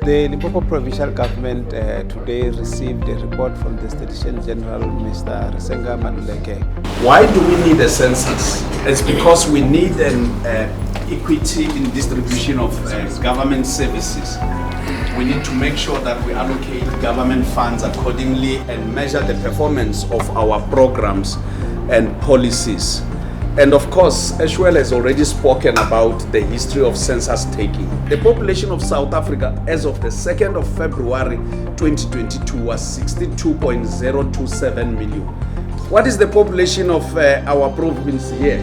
The Limpopo Provincial Government today received a report from the Statistician General, Mr. Risenga Maluleke. Why do we need a census? It's because we need an equity in distribution of government services. We need to make sure that we allocate government funds accordingly and measure the performance of our programs and policies. And of course, Ashwell has already spoken about the history of census taking. The population of South Africa as of the 2nd of February 2022 was 62.027 million. What is the population of our province here?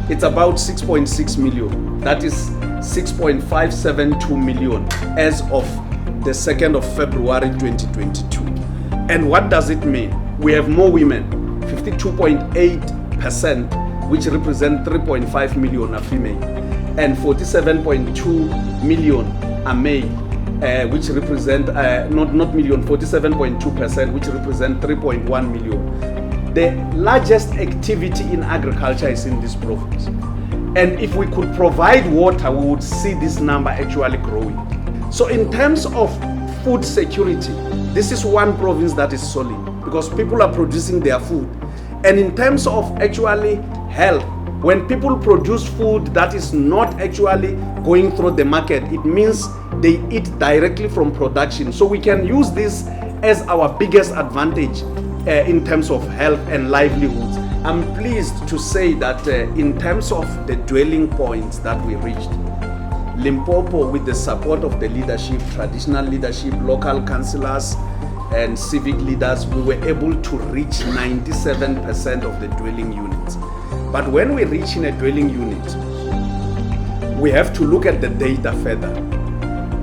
It's about 6.6 million. That is 6.572 million as of the 2nd of February 2022. And what does it mean? We have more women, 52.8%, which represent 3.5 million are female, and 47.2 million are male, which represent, 47.2%, which represent 3.1 million. The largest activity in agriculture is in this province. And if we could provide water, we would see this number actually growing. So in terms of food security, this is one province that is solid because people are producing their food. And in terms of actually health, when people produce food that is not actually going through the market, it means they eat directly from production. So we can use this as our biggest advantage in terms of health and livelihoods. I'm pleased to say that in terms of the dwelling points that we reached, Limpopo, with the support of the leadership, traditional leadership, local councillors, and civic leaders, we were able to reach 97% of the dwelling units. But when we reach in a dwelling unit, we have to look at the data further.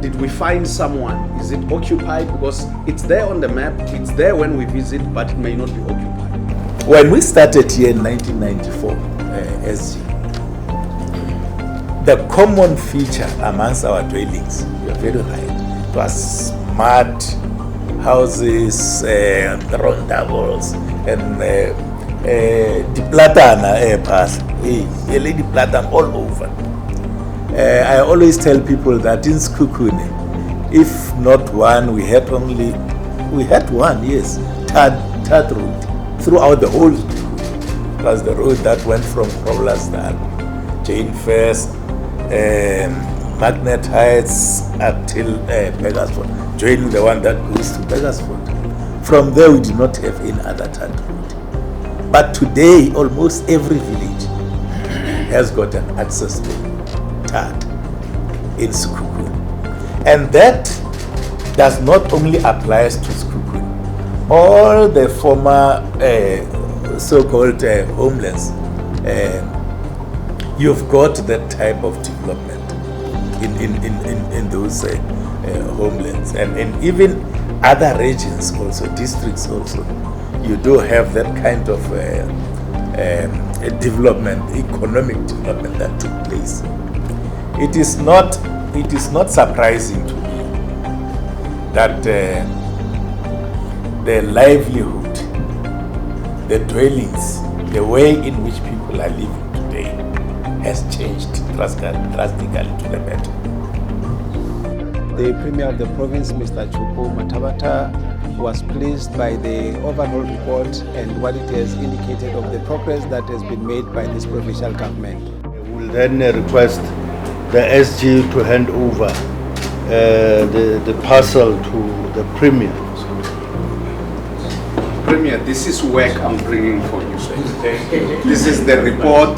Did we find someone? Is it occupied? Because it's there on the map, it's there when we visit, but it may not be occupied. When we started here in 1994, SG, the common feature amongst our dwellings, you're very right, it was mud houses, round doubles, and the platana pass, a lady platan all over. I always tell people that in Sekhukhune, if not one, we had one, yes, third road throughout the whole Sekhukhune. It was the road that went from Groblersdal, Jane First, Magnet Heights up till Pegarsford, joining the one that goes to Pegarsford. From there, we did not have any other third road. But today, almost every village has got an access to third in Sekhukhune. And that does not only apply to Sekhukhune. All the former so-called homelands, you've got that type of development in those homelands, and even other regions also, districts also, you do have that kind of development, economic development that took place. It is not surprising to me that the livelihood, the dwellings, the way in which people are living today has changed drastically to the better. The Premier of the province, Mr. Chupu Mathabatha, was pleased by the overall report and what it has indicated of the progress that has been made by this provincial government. We will then request the SG to hand over the parcel to the Premier. Premier, this is work I'm bringing for you. This is the report